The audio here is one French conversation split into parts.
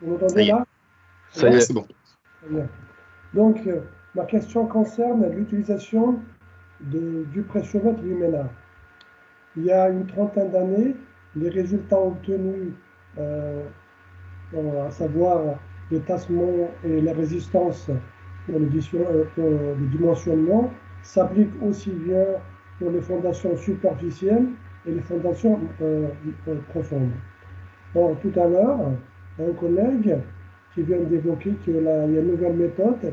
Vous Ça m'entendez y est. là? C'est Ça y bon? Ouais, est. c'est bon. Très bien. Donc, ma question concerne l'utilisation du pressiomètre Lumena. Il y a une trentaine d'années, les résultats obtenus, euh, à savoir le tassement et la résistance pour le dimensionnement, s'appliquent aussi bien pour les fondations superficielles et les fondations profondes. Or, tout à l'heure, un collègue qui vient d'évoquer qu'il y a une nouvelle méthode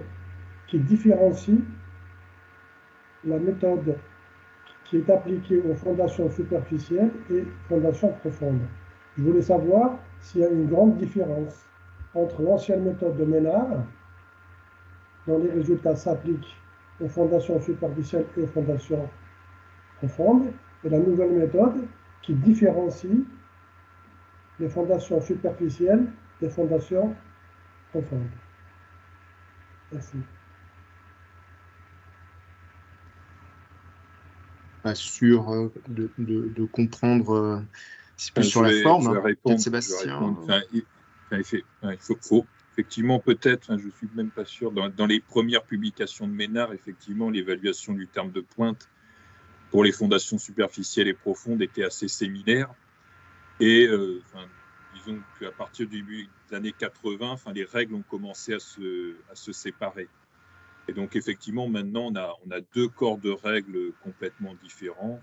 qui différencie la méthode qui est appliquée aux fondations superficielles et fondations profondes. Je voulais savoir s'il y a une grande différence entre l'ancienne méthode de Ménard, dont les résultats s'appliquent aux fondations superficielles et aux fondations profondes, et la nouvelle méthode qui différencie les fondations superficielles des fondations profondes. Merci. Pas sûr de comprendre. C'est plus Enfin, sur la forme, je vais hein. Peut-être répondre. Je vais Sébastien. répondre. Il faut effectivement peut-être, hein, je suis même pas sûr, dans les premières publications de Ménard, effectivement, l'évaluation du terme de pointe pour les fondations superficielles et profondes était assez similaire. Et disons qu'à partir du début des années 80, les règles ont commencé à se séparer. Et donc, effectivement, maintenant, on a deux corps de règles complètement différents.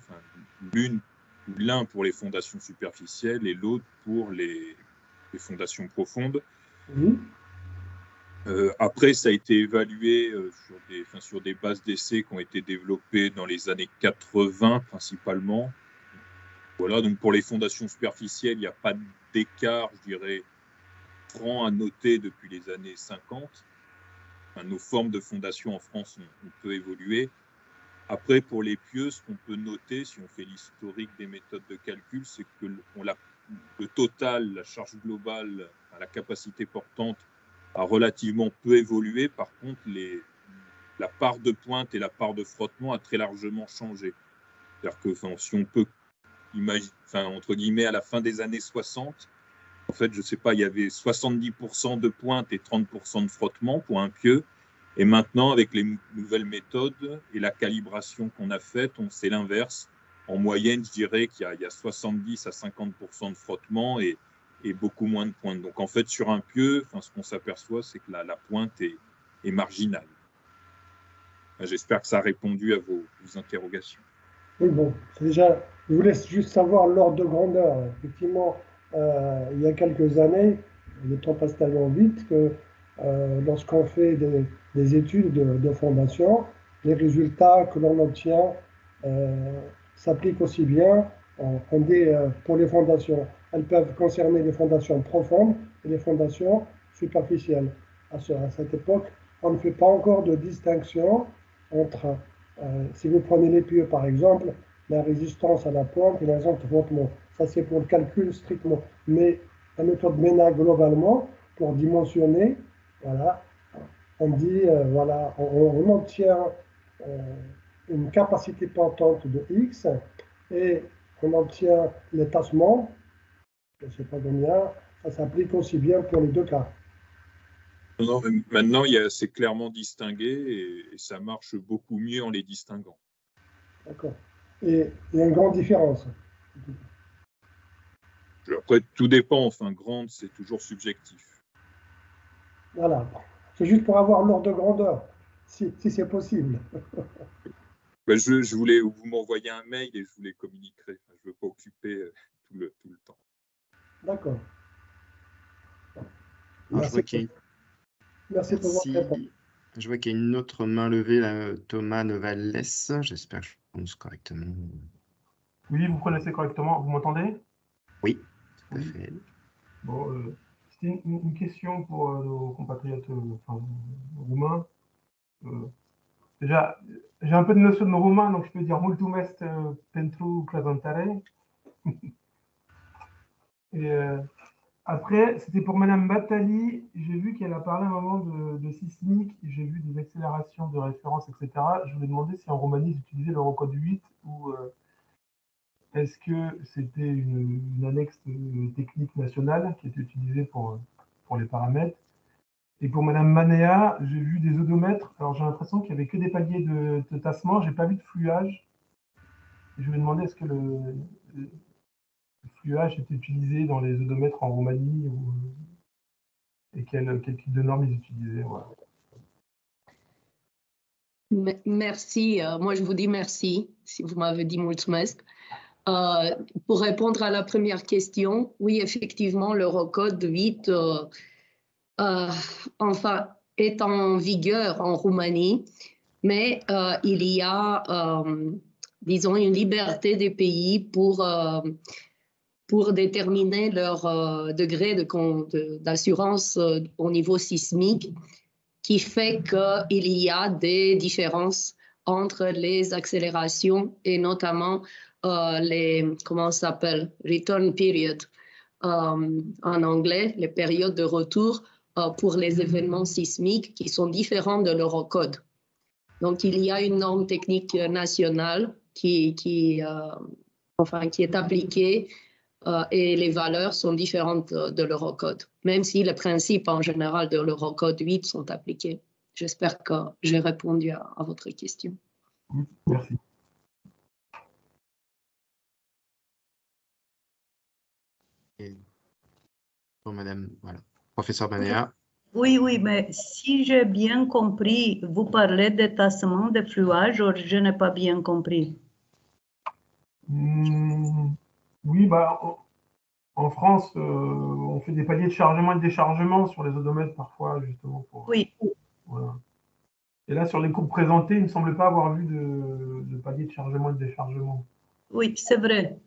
L'un pour les fondations superficielles et l'autre pour les fondations profondes. Oui. Après, ça a été évalué sur des bases d'essai qui ont été développées dans les années 80 principalement. Voilà, donc pour les fondations superficielles, il n'y a pas d'écart, je dirais, franc à noter depuis les années 50. Nos formes de fondation en France ont peu évolué. Après, pour les pieux, ce qu'on peut noter, si on fait l'historique des méthodes de calcul, c'est que le total, la charge globale, la capacité portante a relativement peu évolué. Par contre, la part de pointe et la part de frottement a très largement changé. C'est-à-dire que si on peut imaginer, entre guillemets, à la fin des années 60, en fait, je ne sais pas, il y avait 70% de pointe et 30% de frottement pour un pieu. Et maintenant, avec les nouvelles méthodes et la calibration qu'on a faite, c'est l'inverse. En moyenne, je dirais qu'il y a 70 à 50% de frottement et beaucoup moins de pointe. Donc, en fait, sur un pieu, ce qu'on s'aperçoit, c'est que la pointe est marginale. J'espère que ça a répondu à vos interrogations. Oui, bon, c'est déjà, je vous laisse juste savoir l'ordre de grandeur. Effectivement, il y a quelques années, le temps passe tellement vite que lorsqu'on fait des études de fondation, les résultats que l'on obtient euh, s'appliquent aussi bien pour les fondations. Elles peuvent concerner les fondations profondes et les fondations superficielles. À cette époque, on ne fait pas encore de distinction entre si vous prenez les pieux, par exemple, la résistance à la pointe et l'agent de frottement. Ça, c'est pour le calcul strictement. Mais la méthode MENA, globalement, pour dimensionner, voilà, on dit, voilà, on obtient une capacité portante de X et on obtient les tassements, je ne sais pas combien, ça s'applique aussi bien pour les deux cas. Non, maintenant, c'est clairement distingué et ça marche beaucoup mieux en les distinguant. D'accord. Et il y a une grande différence. Après, tout dépend. Grande, c'est toujours subjectif. Voilà. C'est juste pour avoir l'ordre de grandeur, si c'est possible. Je voulais vous m'envoyer un mail et je vous les communiquerai. Je ne veux pas occuper tout le temps. D'accord. Alors, je vois Merci qu'il y a merci pour votre réponse. Merci. Je vois qu'il y a une autre main levée, là, Thomas Novales. J'espère que je prononce correctement. Oui, vous connaissez correctement. Vous m'entendez? Oui, tout à Oui. fait. Bon, c'était une question pour nos compatriotes roumains. Déjà, j'ai un peu de notion de roumain, donc je peux dire mulțumesc pentru prezentare. Et après, c'était pour Madame Batali. J'ai vu qu'elle a parlé à un moment de sismique. J'ai vu des accélérations de référence, etc. Je voulais demander si en Roumanie, ils utilisaient l'Eurocode 8 ou est-ce que c'était une annexe technique nationale qui était utilisée pour pour les paramètres. Et pour Madame Manéa, j'ai vu des odomètres. Alors j'ai l'impression qu'il n'y avait que des paliers de tassement. J'ai pas vu de fluage. Et je me demandais est-ce que le fluage est utilisé dans les odomètres en Roumanie et quel type de normes ils utilisaient. Voilà. Merci. Moi, je vous dis merci si vous m'avez dit mulțumesc. Pour répondre à la première question, oui, effectivement, l'Eurocode 8 enfin, est en vigueur en Roumanie, mais il y a, disons, une liberté des pays pour déterminer leur degré d'assurance au niveau sismique, qui fait qu'il y a des différences entre les accélérations et notamment les, comment ça s'appelle, return period en anglais, les périodes de retour pour les événements sismiques qui sont différents de l'Eurocode. Donc, il y a une norme technique nationale qui est appliquée et les valeurs sont différentes de l'Eurocode, même si les principes en général de l'Eurocode 8 sont appliqués. J'espère que j'ai répondu à votre question. Merci. Bon, Madame, voilà. Professeur Manéa. Oui, oui, mais si j'ai bien compris, vous parlez de tassement de fluage, ou je n'ai pas bien compris. Oui, bah, en France, on fait des paliers de chargement et de déchargement sur les odomètres parfois, justement. Oui. Voilà. Et là, sur les courbes présentées, il ne me semble pas avoir vu de palier de chargement et de déchargement. Oui, c'est vrai.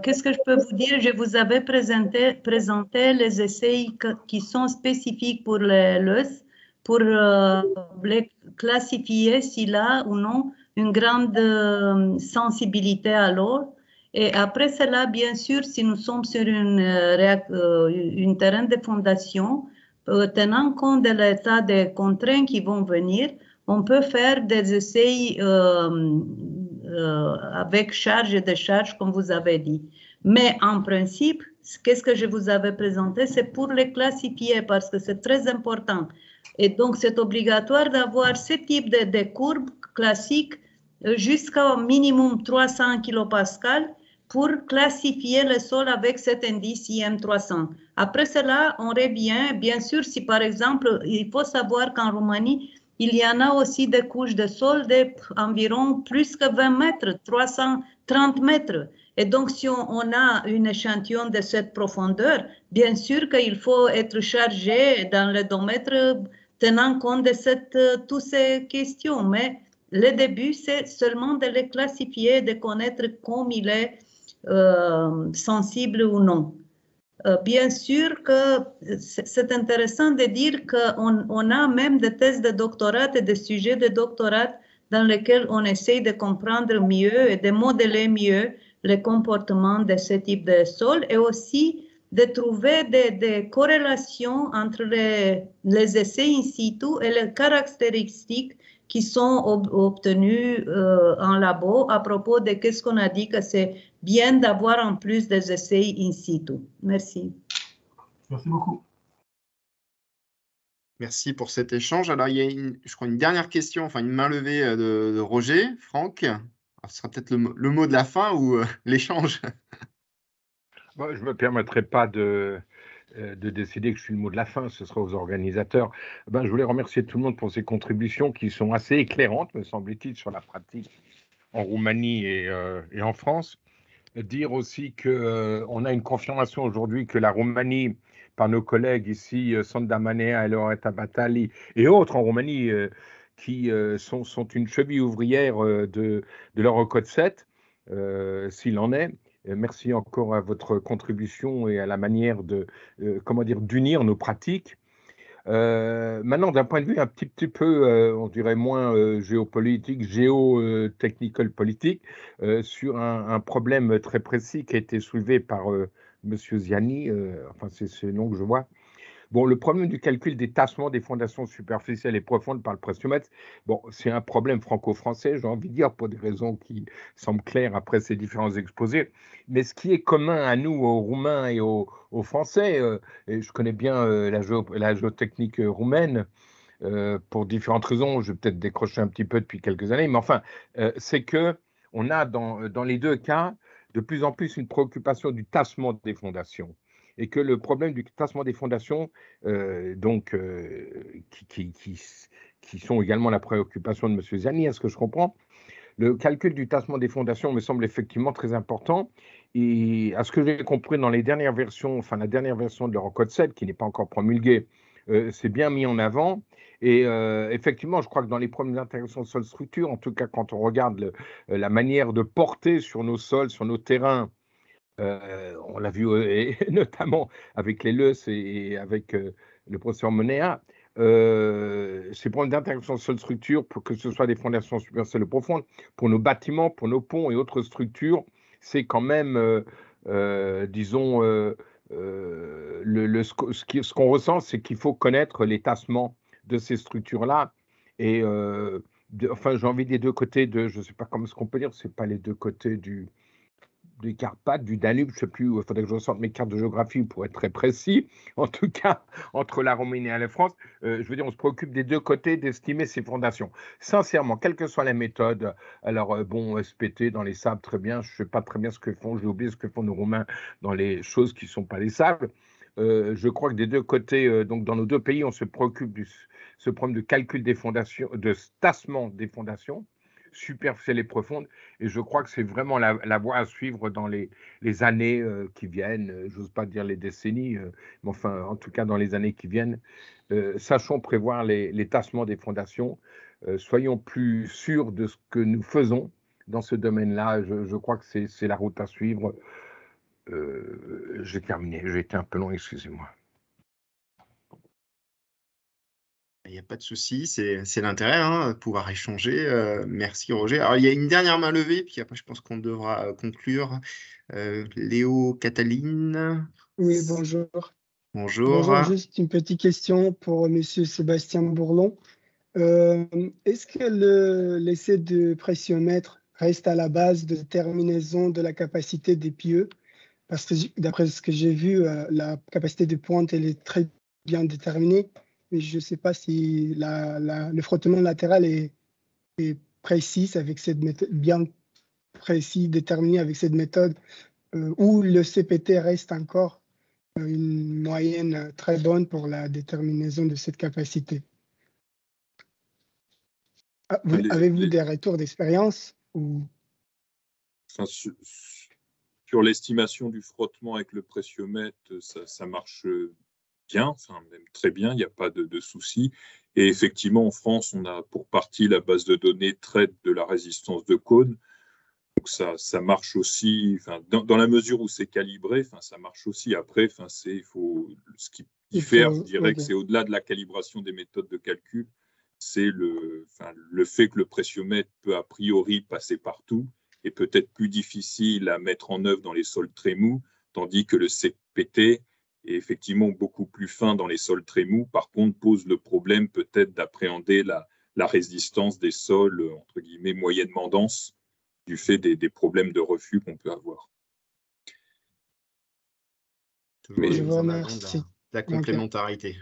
Qu'est-ce que je peux vous dire? Je vous avais présenté les essais qui sont spécifiques pour les LES, pour les classifier s'il a ou non une grande sensibilité à l'eau. Et après cela, bien sûr, si nous sommes sur une terrain de fondation, tenant compte de l'état des contraintes qui vont venir, on peut faire des essais avec charge et décharge, comme vous avez dit. Mais en principe, qu'est-ce que je vous avais présenté? C'est pour les classifier parce que c'est très important. Et donc, c'est obligatoire d'avoir ce type de courbes classiques jusqu'au minimum 300 kPa pour classifier le sol avec cet indice IM300. Après cela, on revient, bien sûr, si par exemple, il faut savoir qu'en Roumanie, il y en a aussi des couches de sol d'environ plus que 20 mètres, 330 mètres. Et donc, si on a un échantillon de cette profondeur, bien sûr qu'il faut être chargé dans l'odomètre tenant compte de toutes ces questions. Mais le début, c'est seulement de les classifier, de connaître comme il est sensible ou non. Bien sûr que c'est intéressant de dire qu'on a même des thèses de doctorat et des sujets de doctorat dans lesquels on essaie de comprendre mieux et de modeler mieux le comportement de ce type de sol et aussi de trouver des corrélations entre les essais in situ et les caractéristiques qui sont obtenues en labo à propos de ce qu'on a dit que c'est bien d'avoir en plus des essais in situ. Merci. Merci beaucoup. Merci pour cet échange. Alors, il y a, je crois, une dernière question, enfin une main levée de Roger. Franck, alors, ce sera peut-être le mot de la fin ou l'échange. Bon, je ne me permettrai pas de décider que je suis le mot de la fin, ce sera aux organisateurs. Je voulais remercier tout le monde pour ces contributions qui sont assez éclairantes, me semble-t-il, sur la pratique en Roumanie et en France. Dire aussi qu'on a une confirmation aujourd'hui que la Roumanie, par nos collègues ici, Sanda Manéa et Loretta Batali et autres en Roumanie, qui sont une cheville ouvrière de l'Eurocode 7, s'il en est. Merci encore à votre contribution et à la manière d'unir nos pratiques. Maintenant, d'un point de vue un petit peu, on dirait moins géopolitique, géotechnical politique, sur un problème très précis qui a été soulevé par Monsieur Ziani, enfin c'est ce nom que je vois, Bon, le problème du calcul des tassements des fondations superficielles et profondes par le pressiomètre, bon, c'est un problème franco-français, j'ai envie de dire, pour des raisons qui semblent claires après ces différents exposés. Mais ce qui est commun à nous, aux Roumains et aux Français, et je connais bien la géotechnique roumaine, pour différentes raisons, je vais peut-être décrocher un petit peu depuis quelques années, mais enfin, c'est que on a dans les deux cas de plus en plus une préoccupation du tassement des fondations. Et que le problème du tassement des fondations, qui sont également la préoccupation de M. Ziani, à ce que je comprends, le calcul du tassement des fondations me semble effectivement très important. Et à ce que j'ai compris dans les dernières versions, enfin la dernière version de l'Eurocode 7, qui n'est pas encore promulguée, c'est bien mis en avant. Et effectivement, je crois que dans les premières interactions sol-structure, en tout cas quand on regarde la manière de porter sur nos sols, sur nos terrains, on l'a vu et notamment avec les LEUS et avec le professeur Monéa, ces problèmes d'interaction sol-structure, pour que ce soit des fondations superficielles ou profondes, pour nos bâtiments, pour nos ponts et autres structures, c'est quand même, disons, ce qu'on ressent, c'est qu'il faut connaître les tassements de ces structures-là. Et enfin, j'ai envie des deux côtés de, je ne sais pas comment est-ce qu'on peut dire, c'est pas les deux côtés des Carpates, du Danube, je ne sais plus, il faudrait que je ressorte mes cartes de géographie pour être très précis, en tout cas, entre la Roumanie et la France, je veux dire, on se préoccupe des deux côtés d'estimer ces fondations. Sincèrement, quelle que soit la méthode, alors bon, SPT dans les sables, très bien, je ne sais pas très bien ce que font, j'ai oublié ce que font nos Roumains dans les choses qui ne sont pas les sables. Je crois que des deux côtés, donc dans nos deux pays, on se préoccupe de ce problème de calcul des fondations, de tassement des fondations, superficielle et profonde, et je crois que c'est vraiment la voie à suivre dans les années qui viennent, j'ose pas dire les décennies, mais enfin, en tout cas dans les années qui viennent, sachons prévoir les tassements des fondations, soyons plus sûrs de ce que nous faisons dans ce domaine-là, je crois que c'est la route à suivre. J'ai terminé, j'ai été un peu long, excusez-moi. Il n'y a pas de souci, c'est l'intérêt, hein, de pouvoir échanger. Merci Roger. Alors, il y a une dernière main levée, puis après, je pense qu'on devra conclure. Léo Cataline. Oui, bonjour. Bonjour. Bonjour, juste une petite question pour Monsieur Sébastien Bourlon. Est-ce que l'essai de pressiomètre reste à la base de déterminaison de la capacité des pieux? Parce que d'après ce que j'ai vu, la capacité de pointe, elle est très bien déterminée. Mais je ne sais pas si le frottement latéral est précis avec cette méthode, bien précis, déterminé avec cette méthode, ou le CPT reste encore une moyenne très bonne pour la déterminaison de cette capacité. Avez-vous des retours d'expérience ou... Enfin, sur l'estimation du frottement avec le pressiomètre, ça marche bien, enfin même très bien, il n'y a pas de souci. Et effectivement, en France, on a pour partie la base de données traite de la résistance de cône. Donc ça marche aussi, enfin, dans la mesure où c'est calibré, enfin, ça marche aussi. Après, enfin, ce qui diffère, je dirais que c'est au-delà de la calibration des méthodes de calcul, c'est le fait que le pressiomètre peut a priori passer partout et peut-être plus difficile à mettre en œuvre dans les sols très mous, tandis que le CPT est effectivement beaucoup plus fin dans les sols très mous, par contre pose le problème peut-être d'appréhender la résistance des sols, entre guillemets, moyennement denses, du fait des problèmes de reflux qu'on peut avoir. Mais je vous remercie. La complémentarité.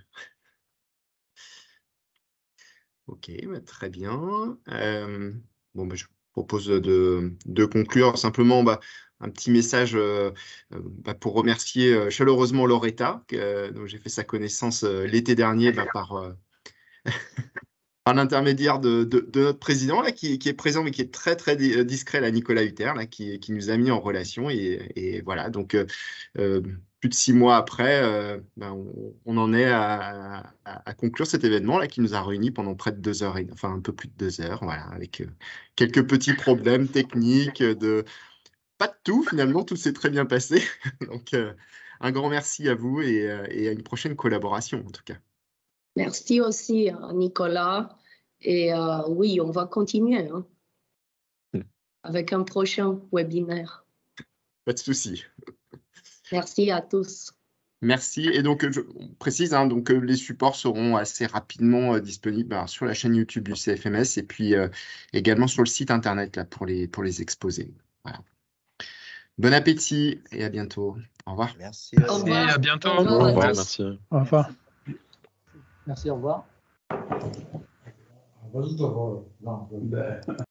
Ok, bah, très bien. Bon, bah, je propose de conclure simplement un petit message pour remercier chaleureusement Loretta, dont j'ai fait sa connaissance l'été dernier par l'intermédiaire de notre président là, qui est présent mais qui est très très discret, là, Nicolas Hutter, là, qui nous a mis en relation. Et voilà, donc plus de 6 mois après, on en est à conclure cet événement là, qui nous a réunis pendant près de 2 heures, enfin un peu plus de 2 heures, voilà, avec quelques petits problèmes techniques, pas de tout finalement, tout s'est très bien passé. Donc un grand merci à vous et à une prochaine collaboration en tout cas. Merci aussi, Nicolas. Et oui, on va continuer avec un prochain webinaire. Pas de souci. Merci à tous. Merci. Et donc, je précise, hein, donc, les supports seront assez rapidement disponibles sur la chaîne YouTube du CFMS et puis également sur le site internet là, pour les exposer. Voilà. Bon appétit et à bientôt. Au revoir. Merci. Au Et revoir. à bientôt. Au revoir. Au revoir, Merci. merci. Au revoir. Merci, au revoir.